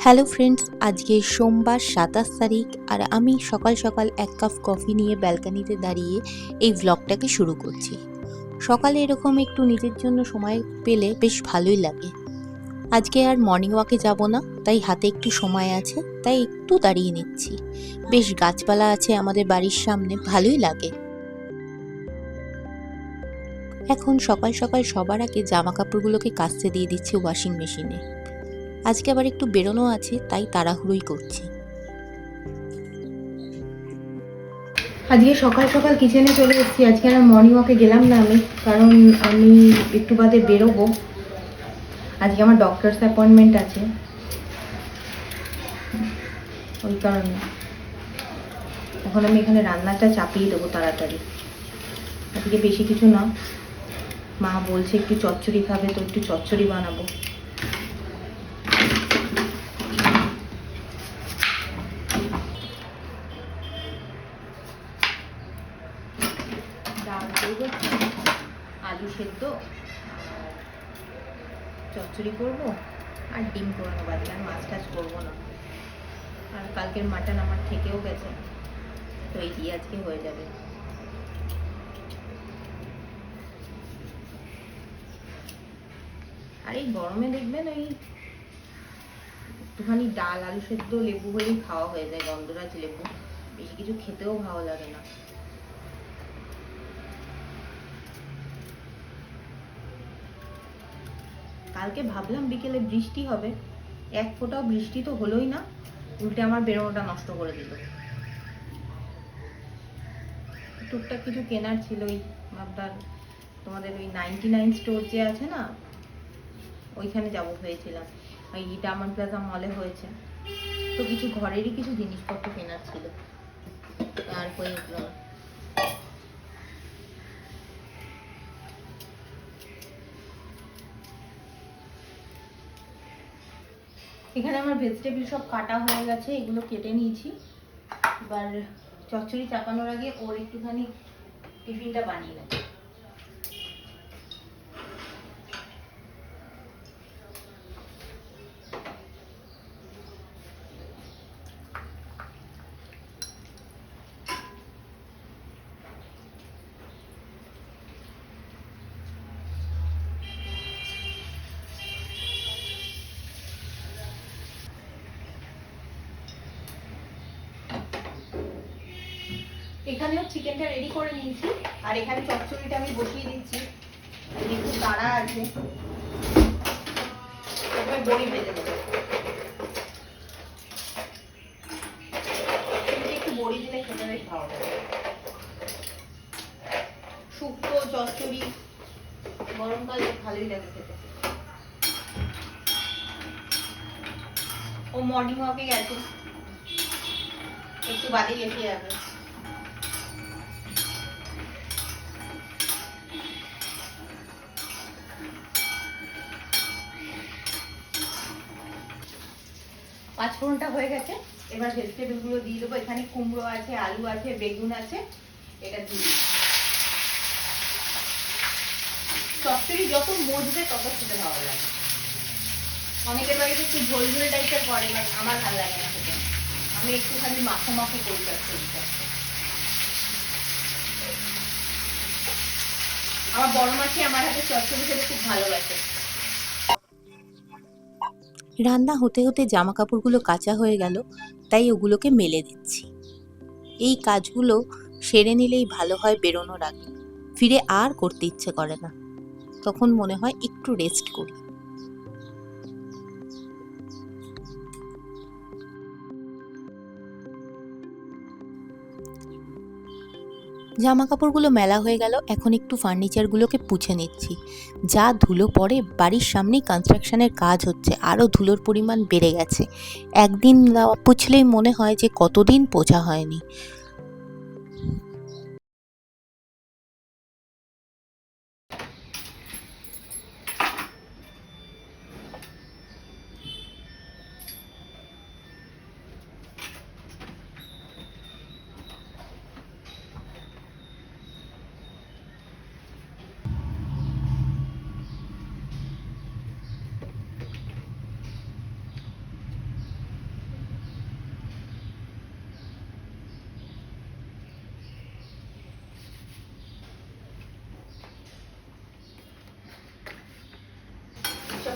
Hello friends, আজকে সোমবার ২৭ তারিখ আর আমি সকাল সকাল এক কাপ কফি নিয়ে ব্যালকানিতে দাঁড়িয়ে এই ভ্লগটাকে শুরু করছি। সকালে এরকম একটু নিজের জন্য সময় পেলে বেশ ভালোই লাগে। আজকে আর মর্নিং ওয়াকে যাব না, তাই হাতে একটু সময় আছে, তাই একটু দাঁড়িয়ে নিচ্ছি। বেশ গাছপালা আছে আমাদের বাড়ির সামনে, ভালোই লাগে। এখন সকাল সকাল সবার আগে জামা কাপড়গুলোকে কাচতে দিয়ে দিচ্ছি ওয়াশিং মেশিনে। আজকে আবার একটু বেরোনো আছে, তাই তাড়াহুড়োই করছি। আজকে সকাল সকাল কিচেনে চলে এসেছি। আজকে আর মর্নিং ওয়াকে গেলাম না আমি, কারণ আমি একটু বাদে বেরোবো। আজকে আমার ডক্টরস অ্যাপয়েন্টমেন্ট আছে, ওই কারণে এখন আমি এখানে রান্নাটা চাপিয়ে দেবো তাড়াতাড়ি। আজকে বেশি কিছু না, মা বলছে একটু চচ্চড়ি খাবে, তো একটু চচ্চড়ি বানাবো। ডাল করবো, আলু সেদ্ধ, চচ্চড়ি করবো আর ডিম করে নেবো। আজকে আর মাছ টাছ করবো না, আর কালকের মাটন আমার থেকেও গেছে, তো এই দিয়ে আজকে হয়ে যাবে। আর এই গরমে দেখবেন ওই একটুখানি ডাল আলু সেদ্ধ লেবু হলেই খাওয়া হয়ে যায়, গন্ধরাজ লেবু, বেশি কিছু খেতেও ভালো লাগে না। কালকে ভাবলাম বিকেলে বৃষ্টি হবে, এক ফোঁটাও বৃষ্টি তো হলোই না, উল্টে আমার বেরোনোটা নষ্ট করে দিল। টুকটাক কিছু কেনার ছিল, ওই আপনার তোমাদের ওই 99 স্টোর যে আছে না, ওইখানে যাবো হয়েছিলাম, ওই ডায়মন্ড প্লাজা মলে হয়েছে, তো কিছু ঘরেরই কিছু জিনিসপত্র কেনার ছিল, আর হয়ে উঠলো না। এখানে আমার ভেজিটেবল সব কাটা হয়ে গেছে, এগুলো কেটে নিয়েছি। এবার চচ্চড়ি চাপানোর আগে ওর একটুখানি টিফিনটা বানিয়ে নেব। এখানেও চিকেনটা রেডি করে নিয়েছি, আর এখানে চচ্চড়িটা আমি বসিয়ে দিচ্ছি। একটু তাড়া আছে, এবার বড়ি ভেজে দেবো। একটু বড়ি দিলে খেতে বেশ ভালো লাগে। শুক্তো চচ্চড়ি গরমকালে ভালোই লাগে খেতে। ও মর্নিং ওয়াকে গেছে, একটু বাদেই এসে যাবে। পাঁচফোড়নটা হয়ে গেছে, এবার ভেজিটেবল গুলো দিয়ে দেবো। এখানে কুমড়ো আছে, আলু আছে, বেগুন আছে, এটা দিয়ে চচ্চড়ি যত মজবে তত খেতে ভালো লাগে। অনেকের বাড়িতে একটু ঝোল ঝোল টাইপের করে, বাট আমার ভালো লাগে না খেতে, আমি একটুখানি মাখো মাখো করি চচ্চড়িটা। আমার বড় মাসি আমার হাতে চচ্চড়ি খেতে খুব ভালোবাসে। রান্না হতে হতে জামা কাপড়গুলো কাঁচা হয়ে গেল, তাই ওগুলোকে মেলে দিচ্ছি। এই কাজগুলো সেরে নিলেই ভালো হয় বেরোনোর আগে, ফিরে আর করতে ইচ্ছে করে না, তখন মনে হয় একটু রেস্ট করি। জামা কাপড়গুলো মেলা হয়ে গেল, এখন একটু ফার্নিচারগুলোকে পুছে নিচ্ছি। যা ধুলো পড়ে, বাড়ির সামনেই কনস্ট্রাকশনের কাজ হচ্ছে, আরও ধুলোর পরিমাণ বেড়ে গেছে। একদিন পুছলেই মনে হয় যে কতদিন পোছা হয়নি।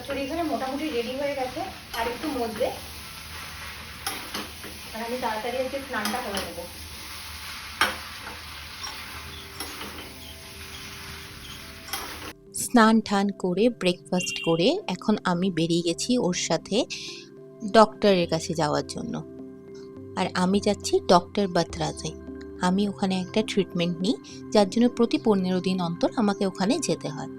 চচ্চড়ি এখানে মোটামুটি রেডি হয়ে গেছে, আর একটু মজবে। আর আমি তাড়াতাড়ি আজকে স্নানটা করে নেবো। স্নান টান করে ব্রেকফাস্ট করে এখন আমি বেরিয়ে গেছি ওর সাথে ডক্টরের কাছে যাওয়ার জন্য। আর আমি যাচ্ছি ডক্টর বাতরাজে। আমি ওখানে একটা ট্রিটমেন্ট নিই, যার জন্য প্রতি 15 দিন অন্তর আমাকে ওখানে যেতে হয়।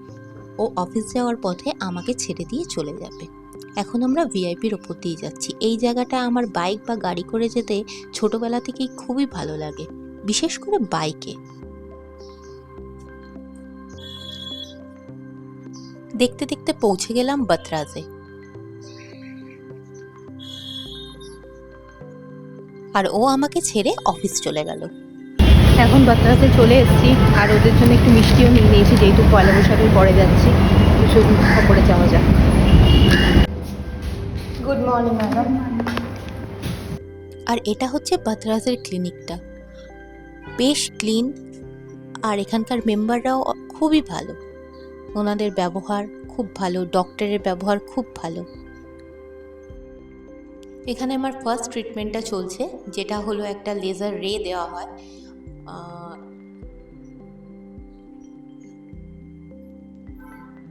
ও অফিস যাওয়ার পথে আমাকে ছেড়ে দিয়ে চলে যাবে। এখন আমরা ভিআইপির ওপর দিয়ে যাচ্ছি। এই জায়গাটা আমার বাইক বা গাড়ি করে যেতে ছোটবেলা থেকেই খুবই ভালো লাগে, বিশেষ করে বাইকে। দেখতে দেখতে পৌঁছে গেলাম বাতরাজে। আর ও আমাকে ছেড়ে অফিস চলে গেল। এখন বাতরাজে চলে এসেছি, আর ওদের জন্য একটু মিষ্টিও নিয়ে নিয়েছি, যেহেতু পয়লা বৈশাখের পরে যাচ্ছি। শুধু খবরে যাওয়া যাক। Good morning madam. আর এটা হচ্ছে বাতরাজের ক্লিনিকটা, বেশ ক্লিন। আর এখানকার মেম্বাররাও খুবই ভালো, ওনাদের ব্যবহার খুব ভালো, ডক্টরের ব্যবহার খুব ভালো। এখানে আমার ফার্স্ট ট্রিটমেন্টটা চলছে, যেটা হলো একটা লেজার রে দেওয়া হয়।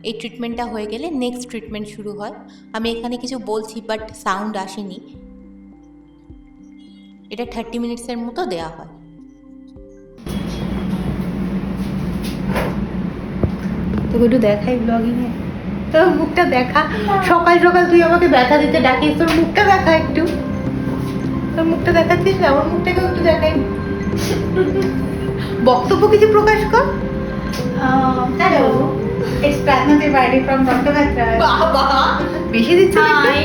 এই ট্রিটমেন্টটা হয়ে গেলে নেক্সট ট্রিটমেন্ট শুরু হয়। আমি এখানে কিছু বলছি বাট সাউন্ড আসেনি। এটা 30 মিনিটসের মতো দেওয়া হয়। তোকে একটু দেখাই ব্লগিংয়ে, তোর মুখটা দেখা। সকাল সকাল তুই আমাকে ব্যথা দিতে ডাকিস, তোর মুখটা দেখা একটু। তোর মুখটা দেখাচ্ছিস না, আমার মুখটাকেও একটু দেখাই। বক্তব্য কিছু প্রকাশ কর। Hello, it's Pratna Tiwari from Dr. Batraj. বাবা বেশি দিচ্ছ Hi.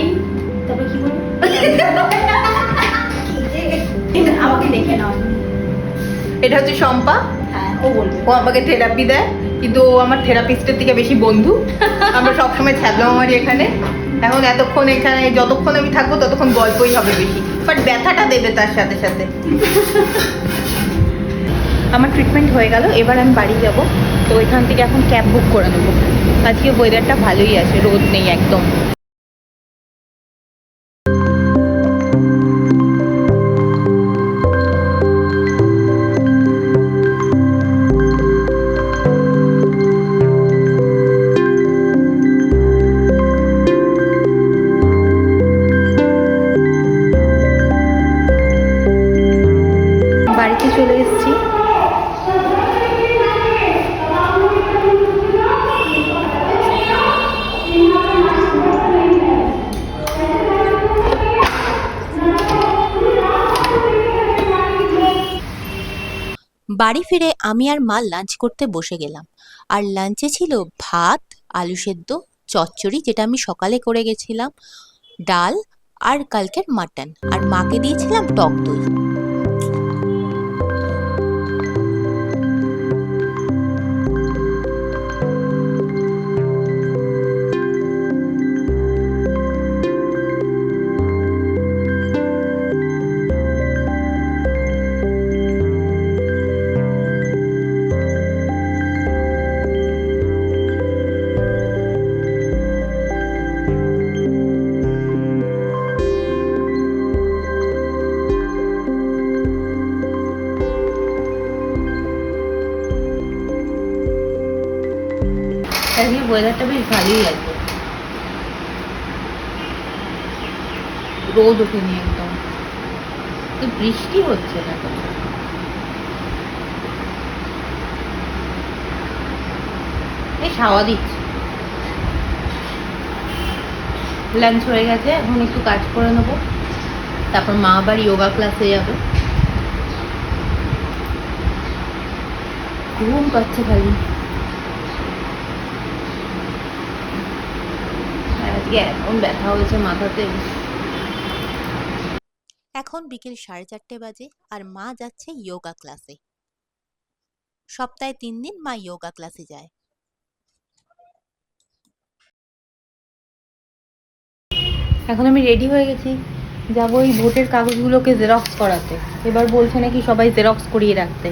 তবে কি বলবো? আমাকে দেখে নাও। এটা হচ্ছে শম্পা। হ্যাঁ, ও বলবে। ও আমাকে থেরাপি দেয়, কিন্তু ও আমার থেরাপিস্টের থেকে বেশি বন্ধু। আমরা সবসময় ছ্যাবলাম আমার এখানে। এখন এতক্ষণ এখানে যতক্ষণ আমি থাকবো ততক্ষণ গল্পই হবে বেশি, বাট ব্যথাটা দেবে তার সাথে সাথে। আমার ট্রিটমেন্ট হয়ে গেল, এবার আমি বাড়ি যাব। তো এখান থেকে এখন ক্যাব বুক করে নেবো। আজকে ওয়েদারটা ভালোই আছে, রোদ নেই একদম। বাড়িতে চলে এসেছি। বাড়ি ফিরে আমি আর মা লাঞ্চ করতে বসে গেলাম। আর লাঞ্চে ছিল ভাত, আলু সেদ্ধ, চচ্চড়ি যেটা আমি সকালে করে গেছিলাম, ডাল, আর কালকের মাটন। আর মাকে দিয়েছিলাম টক দই। আজকে ওয়েদারটা বেশ ভালোই আছে, রোদ ওঠেনি একদম, তো বৃষ্টি হচ্ছে না তো। বেশ হাওয়া দিচ্ছে। লাঞ্চ হয়ে গেছে, এখন একটু কাজ করে নেবো, তারপর মা আবার যোগা ক্লাসে যাবে। ঘুম পাচ্ছে খালি। আজকে এমন ব্যথা হয়েছে মাথাতে। এখন বিকেল 4:30 বাজে আর মা যাচ্ছে যোগা ক্লাসে। সপ্তাহে 3 দিন মা যোগা ক্লাসে যায়। এখন আমি রেডি হয়ে গেছি, যাবো এই ভোটের কাগজগুলোকে জেরক্স করাতে। এবার বলছে নাকি সবাই জেরক্স করিয়ে রাখতে,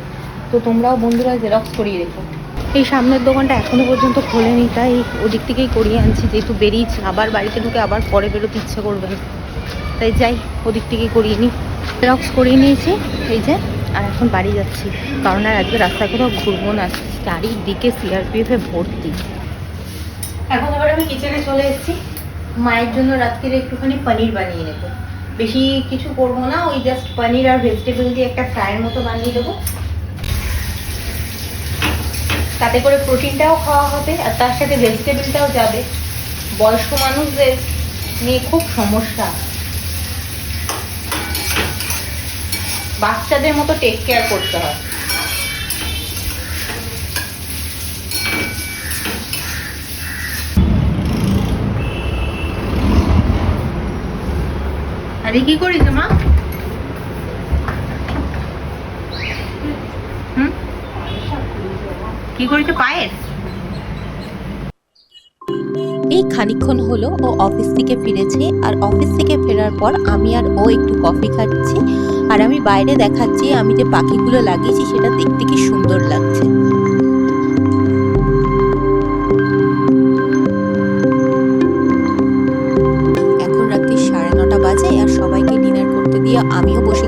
তো তোমরাও বন্ধুরা জেরক্স করিয়ে রেখো। এই সামনের দোকানটা এখনো পর্যন্ত খোলেনি, তাই ওদিক থেকেই করিয়ে আনছি, যেহেতু বেরিয়েছি আবার বাড়িতে ঢুকে আবার পরে বেরোতে ইচ্ছে করবে না, তাই যাই ওদিক থেকেই করিয়ে নিই। জেরক্স করিয়ে নিয়েছি এই যে, আর এখন বাড়ি যাচ্ছি, কারণ আর আজকে রাস্তায় কোথাও ঘুরবো না, চারিদিকে সিআরপিএফে ভর্তি। এখন আবার আমি কিচেনে চলে এসেছি, মায়ের জন্য রাত্রিরে একটুখানি পনির বানিয়ে নেব, বেশি কিছু করবো না, ওই জাস্ট পনির আর ভেজিটেবল দিয়ে একটা ফ্রাইয়ের মতো বানিয়ে দেবো, তাতে করে প্রোটিনটাও খাওয়া হবে আর তার সাথে ভেজিটেবলটাও যাবে। বয়স্ক মানুষদের নিয়ে খুব সমস্যা, বাচ্চাদের মতো টেক কেয়ার করতে হয়। আরে কি করিস মা? কি করেছে পায়ের? এই খানিকক্ষণ হলো ও অফিস থেকে ফিরেছে, আর অফিস থেকে ফেরার পর আমি আর ও একটু কফি খাচ্ছি, আর আমি বাইরে দেখাচ্ছি আমি যে পাখিগুলো লাগিয়েছি সেটা দেখতে কি সুন্দর লাগছে। এখন রাত্রি 9:30 বাজে, আর সবাইকে ডিনার করতে দিয়ে আমিও বসে